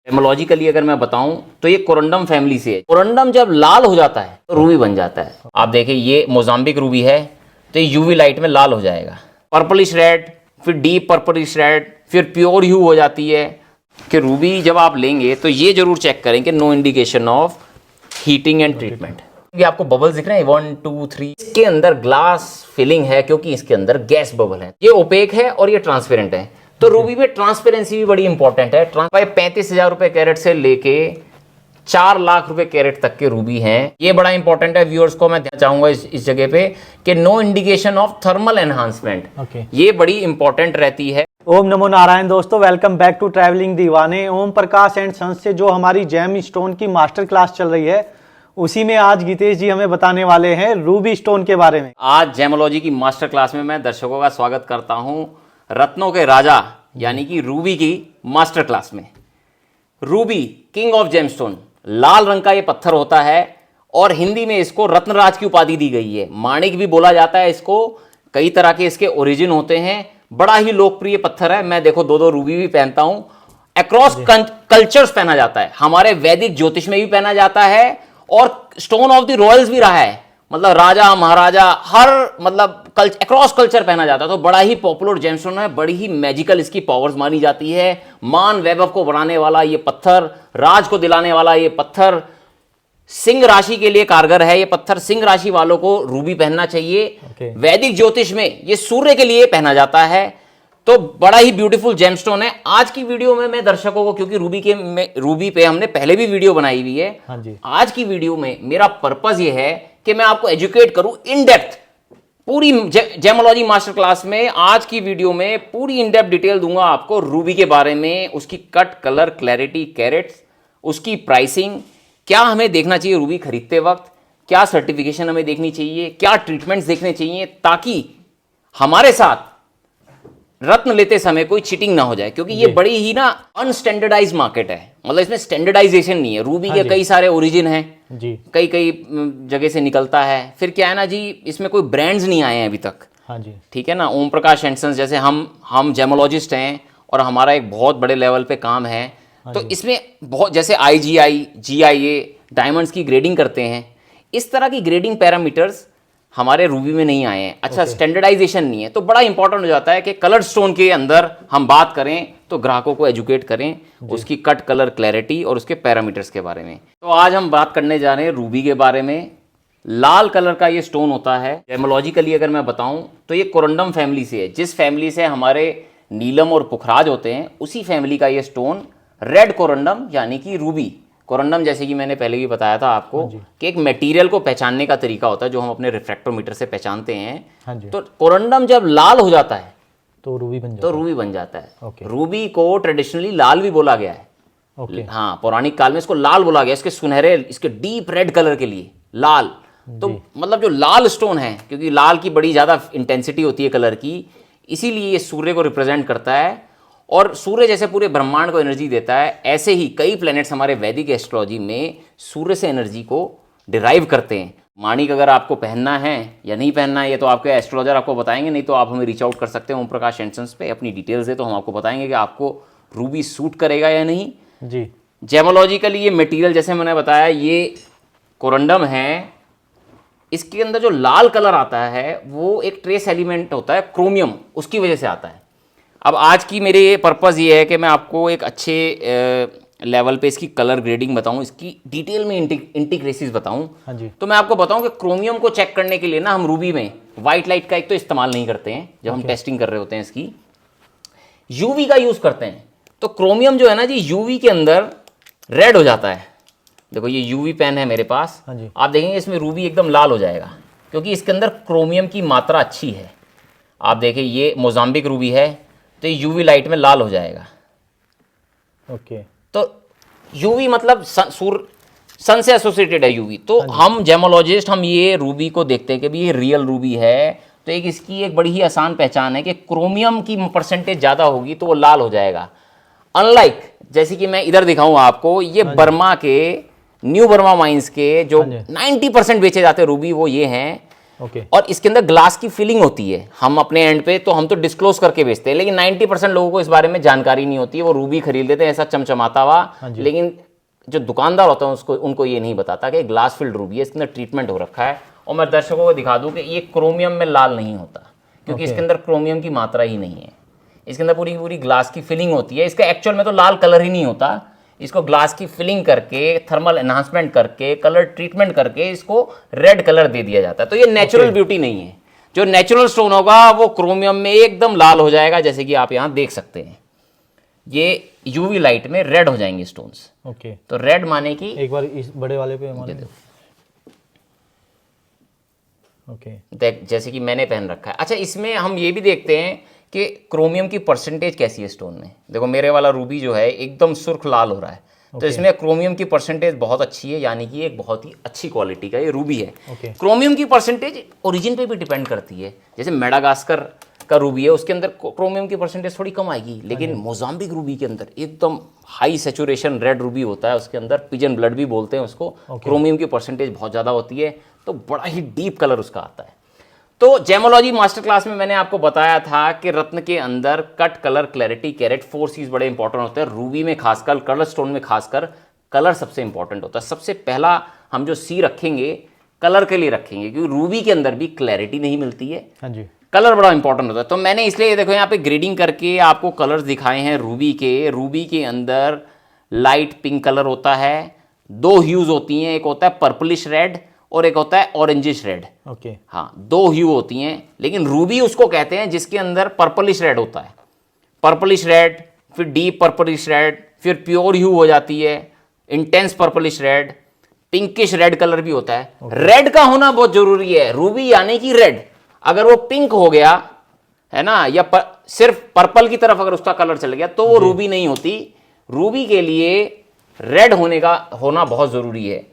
एमोलॉजिकली अगर मैं बताऊं तो ये कोरंडम फैमिली से है। कोरंडम जब लाल हो जाता है तो रूबी बन जाता है। आप देखिए ये मोजाम्बिक रूबी है तो ये यूवी लाइट में लाल हो जाएगा, पर्पलिश रेड, फिर डीप पर्पलिश रेड, फिर प्योर ह्यू हो जाती है। कि रूबी जब आप लेंगे तो ये जरूर चेक करें कि no indication of heating and treatment. ये आपको बबल्स दिख रहे हैं 1 2 3, इसके अंदर ग्लास फिलिंग है क्योंकि इसके अंदर गैस बबल है। ये ओपेक है और ये ट्रांसपेरेंट है। तो रूबी में ट्रांसपेरेंसी भी बड़ी इंपॉर्टेंट है। 35,000 रुपए कैरेट से लेके 4 लाख रुपए कैरेट तक के रूबी हैं। ये बड़ा इंपॉर्टेंट है। व्यूअर्स को मैं चाहूंगा इस जगह पे कि no indication of thermal enhancement, ये बड़ी इंपॉर्टेंट रहती है। ओम नमो नारायण दोस्तों, वेलकम बैक टू ट्रैवलिंग दीवाने। ओम प्रकाश एंड सन्स से जो हमारी जेम स्टोन की मास्टर क्लास चल रही है उसी में आज गीतेश जी हमें बताने वाले हैं रूबी स्टोन के बारे में। आज जेमोलॉजी की मास्टर क्लास में मैं दर्शकों का स्वागत करता हूं रत्नों के राजा यानी कि रूबी की मास्टर क्लास में। रूबी किंग ऑफ जेमस्टोन, लाल रंग का ये पत्थर होता है और हिंदी में इसको रत्नराज की उपाधि दी गई है। माणिक भी बोला जाता है इसको। कई तरह के इसके ओरिजिन होते हैं। बड़ा ही लोकप्रिय पत्थर है। मैं देखो दो रूबी भी पहनता हूं। अक्रॉस कल्चर्स पहना जाता है। हमारे वैदिक ज्योतिष में भी पहना जाता है और स्टोन ऑफ द रॉयल्स भी रहा है। मतलब राजा महाराजा हर मतलब अक्रॉस कल्चर पहना जाता है। तो बड़ा ही पॉपुलर जेमस्टोन है। बड़ी ही मैजिकल इसकी पावर्स मानी जाती है। मान वैभव को बढ़ाने वाला ये पत्थर, राज को दिलाने वाला ये पत्थर, सिंह राशि के लिए कारगर है ये पत्थर। सिंह राशि वालों को रूबी पहनना चाहिए। वैदिक ज्योतिष में ये सूर्य के लिए पहना जाता है। तो बड़ा ही ब्यूटीफुल जेमस्टोन है। आज की वीडियो में मैं दर्शकों को, क्योंकि रूबी पे हमने पहले भी वीडियो बनाई हुई है, हाँ जी। आज की वीडियो में मेरा पर्पस ये है कि मैं आपको एजुकेट करूं इन डेप्थ। पूरी जेमोलॉजी मास्टर क्लास में आज की वीडियो में पूरी इन डेप्थ डिटेल दूंगा आपको रूबी के बारे में, उसकी कट, कलर, क्लैरिटी, कैरेट्स, उसकी प्राइसिंग, क्या हमें देखना चाहिए रूबी खरीदते वक्त, क्या सर्टिफिकेशन हमें देखनी चाहिए, क्या ट्रीटमेंट्स देखने चाहिए, ताकि हमारे साथ रत्न लेते समय कोई चीटिंग ना हो जाए। क्योंकि ये बड़ी ही ना अनस्टैंडर्डाइज मार्केट है। मतलब इसमें स्टैंडर्डाइजेशन नहीं है। रूबी के कई सारे ओरिजिन हैं जी, कई जगह से निकलता है। फिर क्या है ना जी, इसमें कोई ब्रांड्स नहीं आए हैं अभी तक। हाँ जी, ठीक है ना। ओम प्रकाश एंड सन्स जैसे हम जेमोलॉजिस्ट हैं और हमारा एक बहुत बड़े लेवल पे काम है। तो इसमें बहुत जैसे IGI GIA डायमंड्स की ग्रेडिंग करते हैं, इस तरह की ग्रेडिंग पैरामीटर्स हमारे रूबी में नहीं आए हैं। अच्छा, स्टैंडर्डाइजेशन नहीं है। तो बड़ा इंपॉर्टेंट हो जाता है कि कलर स्टोन के अंदर हम बात करें तो ग्राहकों को एजुकेट करें उसकी कट, कलर, क्लैरिटी और उसके पैरामीटर्स के बारे में। तो आज हम बात करने जा रहे हैं रूबी के बारे में। लाल कलर का ये स्टोन होता है। एमोलॉजिकली अगर मैं बताऊं तो ये कोरंडम फैमिली से है। जिस फैमिली से हमारे नीलम और पुखराज होते हैं उसी फैमिली का ये स्टोन रेड कोरंडम यानी कि रूबी कोरंडम, जैसे कि मैंने पहले भी बताया था आपको कि एक मटेरियल को पहचानने का तरीका होता है जो हम अपने रिफ्रैक्टोमीटर से पहचानते हैं। तो कोरंडम जब लाल हो जाता है तो रूबी बन जाता है। रूबी को ट्रेडिशनली लाल भी बोला गया है। हाँ, पौराणिक काल में इसको लाल बोला गया, इसके सुनहरे, इसके डीप रेड कलर के लिए लाल। तो मतलब जो लाल स्टोन है, क्योंकि लाल की बड़ी ज्यादा इंटेंसिटी होती है कलर की, इसीलिए ये सूर्य को रिप्रेजेंट करता है और सूर्य जैसे पूरे ब्रह्मांड को एनर्जी देता है, ऐसे ही कई प्लैनेट्स हमारे वैदिक एस्ट्रोलॉजी में सूर्य से एनर्जी को डिराइव करते हैं। माणिक अगर आपको पहनना है या नहीं पहनना है ये तो आपके एस्ट्रोलॉजर आपको बताएंगे, नहीं तो आप हमें रीच आउट कर सकते हैं ओम प्रकाश एंड सन्स पे। अपनी डिटेल्स दे तो हम आपको बताएंगे कि आपको रूबी सूट करेगा या नहीं जी। जेमोलॉजिकली ये मटेरियल जैसे मैंने बताया ये कोरंडम है। इसके अंदर जो लाल कलर आता है वो एक ट्रेस एलिमेंट होता है क्रोमियम, उसकी वजह से आता है। अब आज की मेरे पर्पज़ ये है कि मैं आपको एक अच्छे लेवल पे इसकी कलर ग्रेडिंग बताऊं, इसकी डिटेल में इंटीग्रेसिस बताऊं। हाँ जी। तो मैं आपको बताऊं कि क्रोमियम को चेक करने के लिए ना हम रूबी में वाइट लाइट का एक तो इस्तेमाल नहीं करते हैं जब हम टेस्टिंग कर रहे होते हैं इसकी, यूवी का यूज़ करते हैं। तो क्रोमियम जो है ना जी, यूवी के अंदर रेड हो जाता है। देखो ये यूवी पेन है मेरे पास। हाँ जी। आप देखेंगे इसमें रूबी एकदम लाल हो जाएगा क्योंकि इसके अंदर क्रोमियम की मात्रा अच्छी है। आप देखें ये मोजाम्बिक रूबी है तो ये यूवी लाइट में लाल हो जाएगा। तो यूवी मतलब सन से एसोसिएटेड है यूवी। तो हम जेमोलॉजिस्ट हम ये रूबी को देखते हैं कि भी ये रियल रूबी है। तो एक इसकी एक बड़ी ही आसान पहचान है कि क्रोमियम की परसेंटेज ज़्यादा होगी तो वो लाल हो जाएगा। अनलाइक जैसे कि मैं इधर दिखाऊं आपको, ये बर्मा के न्यू बर्मा माइंस के जो 90% बेचे जाते हैं रूबी वो ये हैं ओके। और इसके अंदर ग्लास की फिलिंग होती है। हम अपने एंड पे तो हम तो डिस्क्लोज करके बेचते हैं, लेकिन 90% लोगों को इस बारे में जानकारी नहीं होती है। वो रूबी खरीद लेते हैं ऐसा चमचमाता हुआ, लेकिन जो दुकानदार होता है उसको उनको ये नहीं बताता कि ग्लास फिल्ड रूबी है, इसके अंदर ट्रीटमेंट हो रखा है। और मैं दर्शकों को दिखा दूं कि ये क्रोमियम में लाल नहीं होता, क्योंकि इसके अंदर क्रोमियम की मात्रा ही नहीं है। इसके अंदर पूरी पूरी ग्लास की फिलिंग होती है। इसका एक्चुअल में तो लाल कलर ही नहीं होता, इसको ग्लास की फिलिंग करके, थर्मल एनहांसमेंट करके, कलर ट्रीटमेंट करके इसको रेड कलर दे दिया जाता है। तो ये नेचुरल ब्यूटी नहीं है। जो नेचुरल स्टोन होगा वो क्रोमियम में एकदम लाल हो जाएगा, जैसे कि आप यहाँ देख सकते हैं। ये यूवी लाइट में रेड हो जाएंगे स्टोन्स। ओके। तो रेड माने कि एक बार इस बड़े वाले पे हमारे ओके देख, जैसे कि मैंने पहन रखा है। अच्छा, इसमें हम ये भी देखते हैं कि क्रोमियम की परसेंटेज कैसी है स्टोन में। देखो मेरे वाला रूबी जो है एकदम सुर्ख लाल हो रहा है, तो इसमें क्रोमियम की परसेंटेज बहुत अच्छी है, यानी कि एक बहुत ही अच्छी क्वालिटी का ये रूबी है। क्रोमियम की परसेंटेज ओरिजिन पे भी डिपेंड करती है। जैसे मेडागास्कर का रूबी है, उसके अंदर क्रोमियम की परसेंटेज थोड़ी कम आएगी, लेकिन मोजाम्बिक रूबी के अंदर एकदम हाई सेचुरेशन रेड रूबी होता है, उसके अंदर पिजन ब्लड भी बोलते हैं उसको। क्रोमियम की परसेंटेज बहुत ज़्यादा होती है, तो बड़ा ही डीप कलर उसका आता है। तो जेमोलॉजी मास्टर क्लास में मैंने आपको बताया था कि रत्न के अंदर cut, colour, clarity, carat, 4 C's बड़े इंपॉर्टेंट होते हैं। रूबी में खासकर, कलर स्टोन में खासकर कलर सबसे इंपॉर्टेंट होता है। सबसे पहला हम जो सी रखेंगे कलर के लिए रखेंगे, क्योंकि रूबी के अंदर भी क्लैरिटी नहीं मिलती है। हाँ जी। कलर बड़ा इंपॉर्टेंट होता है। तो मैंने इसलिए देखो यहाँ पे ग्रेडिंग करके आपको कलर्स दिखाए हैं रूबी के। रूबी के अंदर लाइट पिंक कलर होता है, 2 ह्यूज होती हैं, एक होता है पर्पलिश रेड और एक होता है ऑरेंजिश रेड। ओके। हाँ, 2 ह्यू होती हैं, लेकिन रूबी उसको कहते हैं जिसके अंदर पर्पलिश रेड होता है। पर्पलिश रेड, फिर डीप पर्पलिश रेड, फिर प्योर ह्यू हो जाती है, intense purplish red, pinkish red colour भी होता है। रेड का होना बहुत जरूरी है। रूबी यानी कि रेड, अगर वो पिंक हो गया है ना, या सिर्फ पर्पल की तरफ अगर उसका कलर चल गया तो वो रूबी नहीं होती। रूबी के लिए रेड होना बहुत जरूरी है।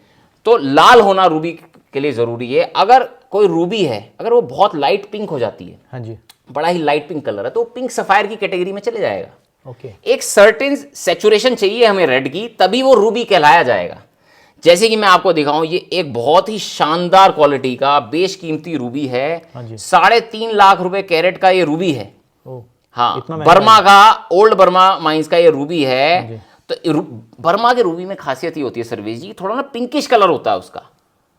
तो लाल होना रूबी के लिए जरूरी है। अगर कोई रूबी है, अगर वो बहुत लाइट पिंक हो जाती है, हाँ जी, बड़ा ही लाइट पिंक कलर है, तो पिंक सफायर की कैटेगरी में चले जाएगा। ओके। एक सर्टेन सेचुरेशन चाहिए हमें रेड की, तभी वो रूबी कहलाया जाएगा। जैसे कि मैं आपको दिखाऊं, ये एक बहुत ही शानदार क्वालिटी का बेशकीमती रूबी है। 3.5 लाख रुपए कैरेट का ये रूबी है। हाँ, बर्मा का, ओल्ड बर्मा माइंस का ये रूबी है। तो बर्मा के रूबी में खासियत ये होती है सर्वेश जी, थोड़ा ना पिंकिश कलर होता है उसका।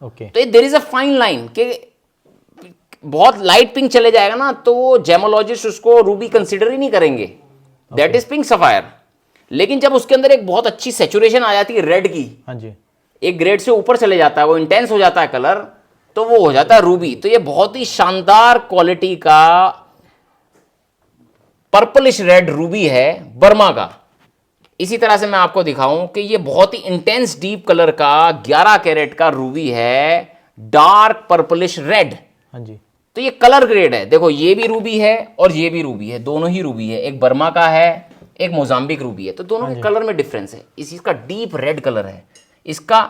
ओके। तो there is a fine line कि बहुत लाइट पिंक चले जाएगा ना, तो जेमोलॉजिस्ट उसको रूबी कंसीडर ही नहीं करेंगे, दैट इज पिंक सफायर। लेकिन जब उसके अंदर एक बहुत अच्छी सेचुरेशन आ जाती है रेड की, हाँ जी, एक ग्रेड से ऊपर चले जाता है, वो इंटेंस हो जाता है कलर, तो वो हो जाता है रूबी। तो ये बहुत ही शानदार क्वालिटी का पर्पलिश रेड रूबी है बर्मा का। इसी तरह से मैं आपको दिखाऊं कि ये बहुत ही इंटेंस डीप कलर का 11 कैरेट का रूबी है, डार्क पर्पलिश रेड। हाँ जी। तो ये कलर ग्रेड है। देखो ये भी रूबी है और ये भी रूबी है, दोनों ही रूबी है। एक बर्मा का है, एक मोजाम्बिक रूबी है, तो दोनों के कलर में डिफरेंस है। इसका डीप रेड कलर है, इसका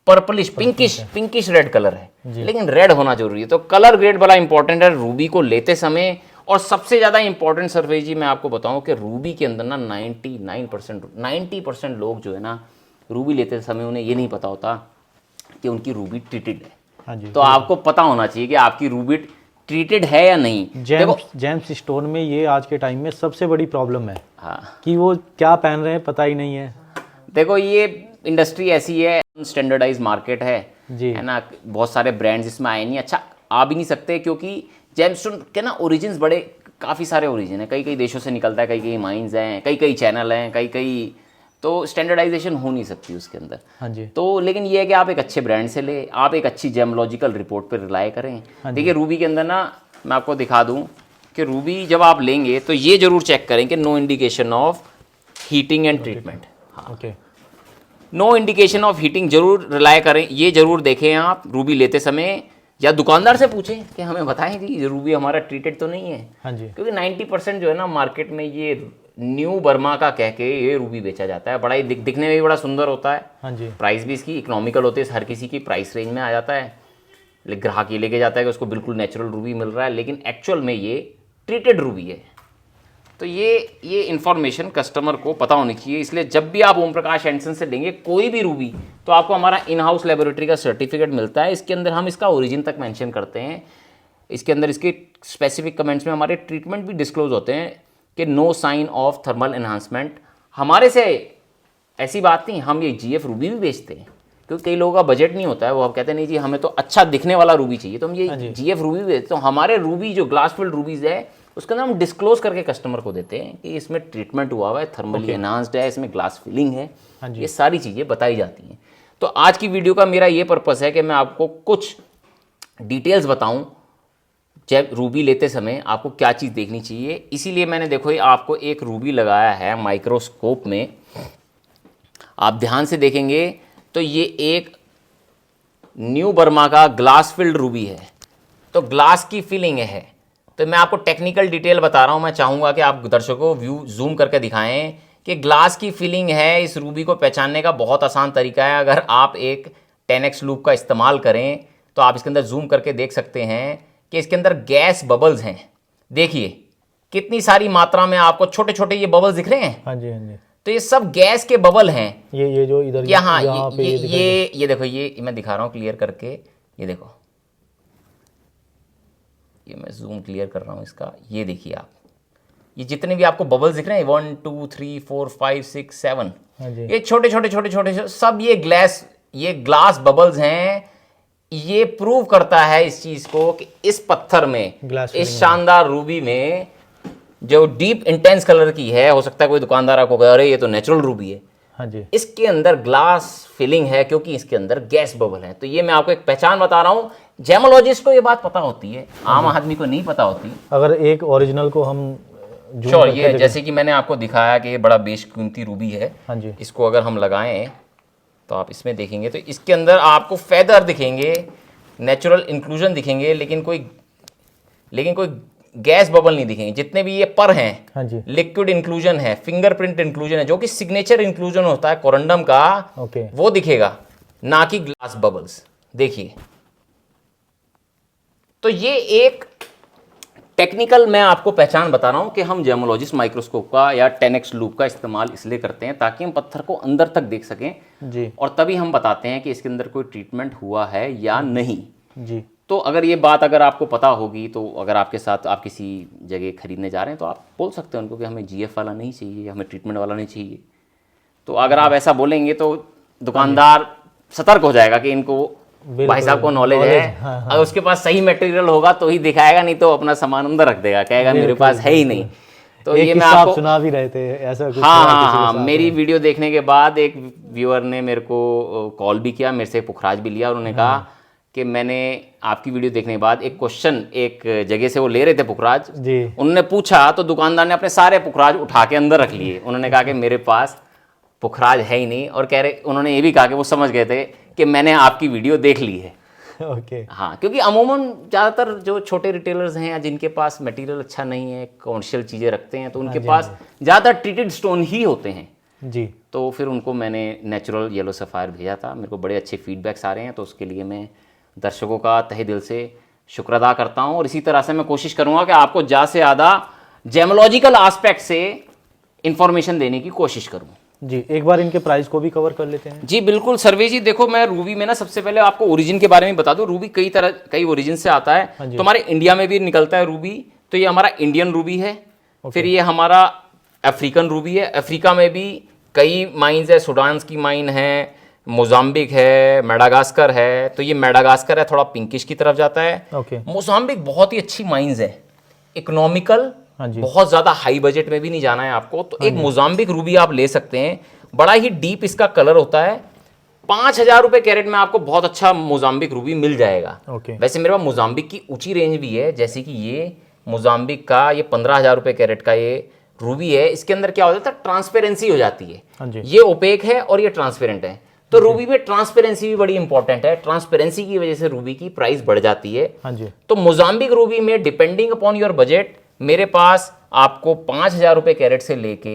पर्पलिश पिंकिश रेड कलर है, लेकिन रेड होना जरूरी है। तो कलर ग्रेड बड़ा इंपॉर्टेंट है रूबी को लेते समय। और सबसे ज्यादा इंपॉर्टेंट सर्वेश जी मैं आपको बताऊं कि रूबी के अंदर ना 90% लोग जो है ना, रूबी लेते समय उन्हें ये नहीं पता होता कि उनकी रूबी ट्रीटेड है। हाँ जी। तो आपको पता होना चाहिए कि आपकी रूबी ट्रीटेड है या नहीं। जेम्स स्टोन में ये आज के टाइम में सबसे बड़ी प्रॉब्लम है। हाँ, कि वो क्या पहन रहे हैं पता ही नहीं है। देखो ये इंडस्ट्री ऐसी है, स्टैंडर्डाइज मार्केट है है ना, बहुत सारे ब्रांड्स इसमें आए नहीं, अच्छा आ भी नहीं सकते, क्योंकि जेमस्टोन के ना ओरिजिन्स बड़े काफ़ी सारे ओरिजिन है, कई देशों से निकलता है, कई माइंस हैं, कई चैनल हैं, कई तो स्टैंडर्डाइजेशन हो नहीं सकती उसके अंदर। हाँ जी। तो लेकिन ये है कि आप एक अच्छे ब्रांड से ले, आप एक अच्छी जेमोलॉजिकल रिपोर्ट पर रिलाय करें। देखिए रूबी के अंदर ना मैं आपको दिखा दूं कि रूबी जब आप लेंगे तो ये जरूर चेक करें कि no indication of heating and treatment. हाँ, okay. No indication of heating जरूर रिलाय करें, ये जरूर देखें आप रूबी लेते समय, या दुकानदार से पूछें कि हमें बताएं कि रूबी हमारा ट्रीटेड तो नहीं है। हाँ जी। क्योंकि 90% जो है ना मार्केट में ये न्यू बर्मा का कह के ये रूबी बेचा जाता है। बड़ा ही दिखने में भी बड़ा सुंदर होता है। हाँ जी। प्राइस भी इसकी इकोनॉमिकल होती है, हर किसी की प्राइस रेंज में आ जाता है, लेकिन ग्राहक ये लेके जाता है कि उसको बिल्कुल नेचुरल रूबी मिल रहा है, लेकिन एक्चुअल में ये ट्रीटेड रूबी है। तो ये इन्फॉर्मेशन कस्टमर को पता होनी चाहिए। इसलिए जब भी आप ओम प्रकाश एंड सन से लेंगे कोई भी रूबी, तो आपको हमारा इन हाउस लेबोरेटरी का सर्टिफिकेट मिलता है। इसके अंदर हम इसका ओरिजिन तक मेंशन करते हैं इसके अंदर इसके स्पेसिफिक कमेंट्स में हमारे ट्रीटमेंट भी डिस्क्लोज होते हैं कि no sign of thermal enhancement. हमारे से ऐसी बात नहीं, हम ये GF रूबी भी बेचते हैं, क्योंकि कई लोगों का बजट नहीं होता है, वो अब कहते हैं नहीं जी हमें तो अच्छा दिखने वाला रूबी चाहिए, तो हम ये GF रूबी भी बेचते हैं। तो हमारे रूबी जो ग्लास फिल्ड रूबीज है उसके अंदर हम डिस्क्लोज करके कस्टमर को देते हैं कि इसमें ट्रीटमेंट हुआ हुआ है, थर्मली एनहांस्ड है, इसमें ग्लास फिलिंग है, ये सारी चीज़ें बताई जाती हैं। तो आज की वीडियो का मेरा ये पर्पस है कि मैं आपको कुछ डिटेल्स बताऊं जब रूबी लेते समय आपको क्या चीज़ देखनी चाहिए। इसीलिए मैंने देखो ये आपको एक रूबी लगाया है माइक्रोस्कोप में, आप ध्यान से देखेंगे तो ये एक न्यू बर्मा का ग्लास फिल्ड रूबी है, तो ग्लास की फिलिंग है। तो मैं आपको टेक्निकल डिटेल बता रहा हूँ, मैं चाहूँगा कि आप दर्शकों को व्यू जूम करके दिखाएं कि ग्लास की फिलिंग है। इस रूबी को पहचानने का बहुत आसान तरीका है, अगर आप एक 10x लूप का इस्तेमाल करें तो आप इसके अंदर जूम करके देख सकते हैं कि इसके अंदर गैस बबल्स हैं। देखिए कितनी सारी मात्रा में आपको छोटे छोटे ये बबल्स दिख रहे हैं। हाँ जी, हाँ जी। तो ये सब गैस के बबल हैं। ये जो इधर यहाँ ये देखो, ये मैं दिखा रहा हूँ क्लियर करके, ये देखो, ये मैं जूम क्लियर कर रहा हूँ इसका, ये देखिए आप, ये जितने भी आपको बबल्स दिख रहे हैं 1 2 3 4 5 6 7, ये छोटे छोटे छोटे छोटे सब ये ग्लास बबल्स हैं। ये प्रूव करता है इस चीज को कि इस पत्थर में, इस शानदार रूबी में जो डीप इंटेंस कलर की है, हो सकता है कोई दुकानदार आपको कहे अरे ये तो नेचुरल रूबी है। हाँ जी। इसके अंदर ग्लास फिलिंग है क्योंकि इसके अंदर गैस बबल है। तो ये मैं आपको एक पहचान बता रहा हूँ, जेमोलॉजिस्ट को ये बात पता होती है, आम आदमी को नहीं पता होती। अगर एक ओरिजिनल को हम श्योर, ये जैसे कि मैंने आपको दिखाया कि ये बड़ा बेशकीमती रूबी है। हाँ जी। इसको अगर हम लगाएं तो आप इसमें देखेंगे तो इसके अंदर आपको फेदर दिखेंगे, नेचुरल इंक्लूजन दिखेंगे, लेकिन कोई गैस बबल नहीं दिखेंगे। जितने भी ये पर हैं, हाँ जी, लिक्विड इंक्लूजन है, फिंगरप्रिंट इंक्लूजन है, जो कि सिग्नेचर इंक्लूजन होता है कोरंडम का, ओके, वो दिखेगा, ना कि ग्लास बबल्स। देखिए, तो ये एक टेक्निकल मैं आपको पहचान बता रहा हूं कि हम जेमोलॉजिस्ट माइक्रोस्कोप का या 10x लूप का इस्तेमाल इसलिए करते हैं ताकि हम पत्थर को अंदर तक देख सकें जी, और तभी हम बताते हैं कि इसके अंदर कोई ट्रीटमेंट हुआ है या नहीं जी। तो अगर ये बात अगर आपको पता होगी तो अगर आपके साथ आप किसी जगह खरीदने जा रहे हैं तो आप बोल सकते हैं उनको कि हमें GF वाला नहीं चाहिए, हमें ट्रीटमेंट वाला नहीं चाहिए। तो अगर आप ऐसा बोलेंगे तो दुकानदार सतर्क हो जाएगा कि इनको भाई साहब को नॉलेज है। हाँ, अगर उसके पास सही मटेरियल होगा तो ही दिखाएगा, नहीं तो अपना सामान अंदर रख देगा, कहेगा मेरे पास है ही नहीं। तो ये मैं आपको सुना भी रहे थे ऐसा कुछ। हाँ, मेरी वीडियो देखने के बाद एक व्यूअर ने मेरे को कॉल भी किया, मेरे से पुखराज भी लिया, उन्होंने कहा कि मैंने आपकी वीडियो देखने के बाद एक क्वेश्चन, एक जगह से वो ले रहे थे पुखराज जी, उन्होंने पूछा तो दुकानदार ने अपने सारे पुखराज उठा के अंदर रख लिए। उन्होंने कहा कि मेरे पास पुखराज है ही नहीं, और कह रहे, उन्होंने ये भी कहा कि वो समझ गए थे कि मैंने आपकी वीडियो देख ली है। ओके, हाँ, क्योंकि अमूमन ज़्यादातर जो छोटे रिटेलर्स हैं या जिनके पास मटेरियल अच्छा नहीं है, कमर्शियल चीज़ें रखते हैं, तो उनके पास ज़्यादातर ट्रीटेड स्टोन ही होते हैं जी। तो फिर उनको मैंने नेचुरल येलो सफ़ायर भेजा था। मेरे को बड़े अच्छे फीडबैक्स आ रहे हैं, तो उसके लिए मैं दर्शकों का तहे दिल से शुक्र अदा करता हूँ। और इसी तरह से मैं कोशिश करूँगा कि आपको ज़्यादा से ज़्यादा जेमोलॉजिकल आस्पेक्ट से इंफॉर्मेशन देने की कोशिश करूँ। जी, एक बार इनके प्राइस को भी कवर कर लेते हैं। जी बिल्कुल सर्वे जी, देखो मैं रूबी में ना सबसे पहले आपको ओरिजिन के बारे में बता दूं। रूबी कई ओरिजिन से आता है, तो हमारे इंडिया में भी निकलता है रूबी, तो ये हमारा इंडियन रूबी है। फिर ये हमारा अफ्रीकन रूबी है, अफ्रीका में भी कई माइंस है, सूडान की माइन है, मोजाम्बिक है, मेडागास्कर है। तो ये मेडागास्कर है, थोड़ा पिंकिश की तरफ जाता है। ओके, मोजाम्बिक बहुत ही अच्छी माइंस है, इकोनॉमिकल, बहुत ज्यादा हाई बजट में भी नहीं जाना है आपको, तो एक मोजाम्बिक रूबी आप ले सकते हैं। बड़ा ही डीप इसका कलर होता है। 5,000 रुपए कैरेट में आपको बहुत अच्छा मोजाम्बिक रूबी मिल जाएगा। वैसे मेरे पास मोजाम्बिक की ऊंची रेंज भी है, जैसे कि ये मोजाम्बिक का ये 15,000 रुपए कैरेट का ये रूबी है। इसके अंदर क्या हो जाता है, ट्रांसपेरेंसी हो जाती है। ये ओपेक है और ये ट्रांसपेरेंट है, तो रूबी में ट्रांसपेरेंसी भी बड़ी इंपॉर्टेंट है। ट्रांसपेरेंसी की वजह से रूबी की प्राइस बढ़ जाती है। तो मोजाम्बिक रूबी में डिपेंडिंग अपॉन योर बजट, मेरे पास आपको 5,000 रुपए कैरेट से लेके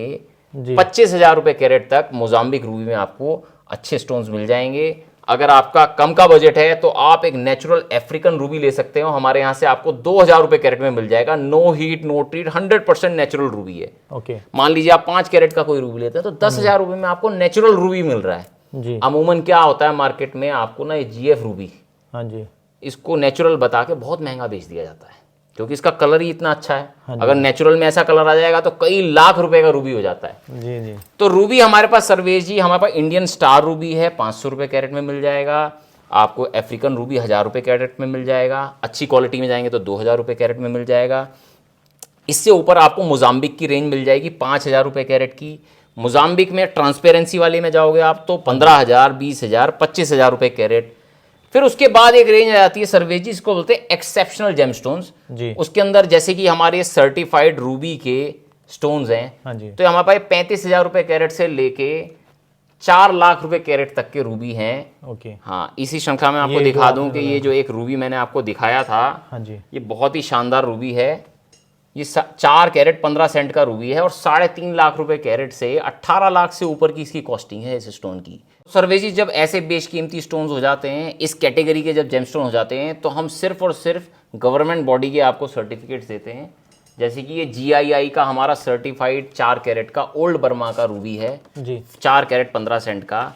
25,000 रुपए कैरेट तक मोजाम्बिक रूबी में आपको अच्छे स्टोन्स मिल जाएंगे। अगर आपका कम का बजट है तो आप एक नेचुरल अफ्रीकन रूबी ले सकते हो, हमारे यहाँ से आपको 2,000 रुपए कैरेट में मिल जाएगा। No heat no treat, 100% natural ruby है। मान लीजिए आप 5 कैरेट का कोई रूबी लेते हैं तो 10,000 रुपए में आपको नेचुरल रूबी मिल रहा है। अमूमन क्या होता है मार्केट में, आपको ना ये GF रूबी, इसको नेचुरल बता के बहुत महंगा बेच दिया जाता है, क्योंकि इसका कलर ही इतना अच्छा है। हाँ जी। अगर नेचुरल में ऐसा कलर आ जाएगा तो कई लाख रुपए का रूबी हो जाता है। जी जी। तो रूबी हमारे पास सर्वेश जी, हमारे पास इंडियन स्टार रूबी है, 500 रुपये कैरेट में मिल जाएगा। आपको अफ्रीकन रूबी 1000 रुपये कैरेट में मिल जाएगा। अच्छी क्वालिटी में जाएंगे तो 2000 रुपये कैरेट में मिल जाएगा। इससे ऊपर आपको मोजाम्बिक की रेंज मिल जाएगी 5000 रुपये कैरेट की। मोजाम्बिक में ट्रांसपेरेंसी वाले में जाओगे आप तो 15,000, 20,000, 25,000 रुपये कैरेट। फिर उसके बाद एक रेंज आ जाती है सर्वेश जी, इसको बोलते हैं एक्सेप्शनल जेमस्टोन्स जी। उसके अंदर जैसे कि हमारे सर्टिफाइड रूबी के स्टोन्स हैं, हाँ जी। तो हमारे पास 35,000 रुपये कैरेट से लेके 4 लाख रुपए कैरेट तक के रूबी हैं। ओके। हाँ, इसी श्रृंखला में आपको ये जो दिखा दूं आपने कि ये जो एक रूबी मैंने आपको दिखाया था, हाँ जी। ये बहुत ही शानदार रूबी है। ये 4 कैरेट 15 सेंट का रूबी है और 3.5 लाख रुपए कैरेट से 18 लाख से ऊपर की इसकी कॉस्टिंग है इस स्टोन की। सर्वेश जी, जब ऐसे बेशकीमती स्टोन्स हो जाते हैं, इस कैटेगरी के जब जेमस्टोन हो जाते हैं, तो हम सिर्फ और सिर्फ गवर्नमेंट बॉडी के आपको सर्टिफिकेट्स देते हैं। जैसे कि ये GII का हमारा सर्टिफाइड 4 कैरेट का ओल्ड बर्मा का रूबी है जी। 4 कैरेट 15 सेंट का।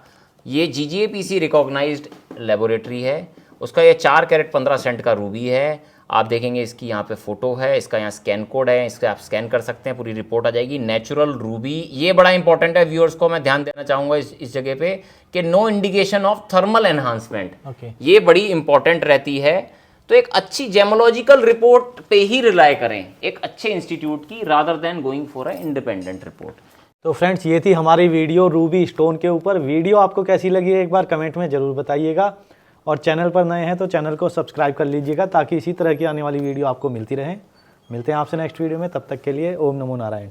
ये GGAPC रिकॉग्नाइज्ड लेबोरेटरी है, उसका ये 4 कैरेट 15 सेंट का रूबी है। आप देखेंगे इसकी यहाँ पे फोटो है, इसका यहाँ स्कैन कोड है, इसका आप स्कैन कर सकते हैं, पूरी रिपोर्ट आ जाएगी। नेचुरल रूबी, ये बड़ा इंपॉर्टेंट है, व्यूअर्स को मैं ध्यान देना चाहूँगा इस जगह पे कि no indication of thermal enhancement, okay. ये बड़ी इंपॉर्टेंट रहती है। तो एक अच्छी जेमोलॉजिकल रिपोर्ट पे ही रिलाय करें, एक अच्छे इंस्टीट्यूट की, rather than going for a independent report. तो फ्रेंड्स, ये थी हमारी वीडियो रूबी स्टोन के ऊपर। वीडियो आपको कैसी लगी एक बार कमेंट में ज़रूर बताइएगा, और चैनल पर नए हैं तो चैनल को सब्सक्राइब कर लीजिएगा ताकि इसी तरह की आने वाली वीडियो आपको मिलती रहे। मिलते हैं आपसे नेक्स्ट वीडियो में, तब तक के लिए ओम नमो नारायण।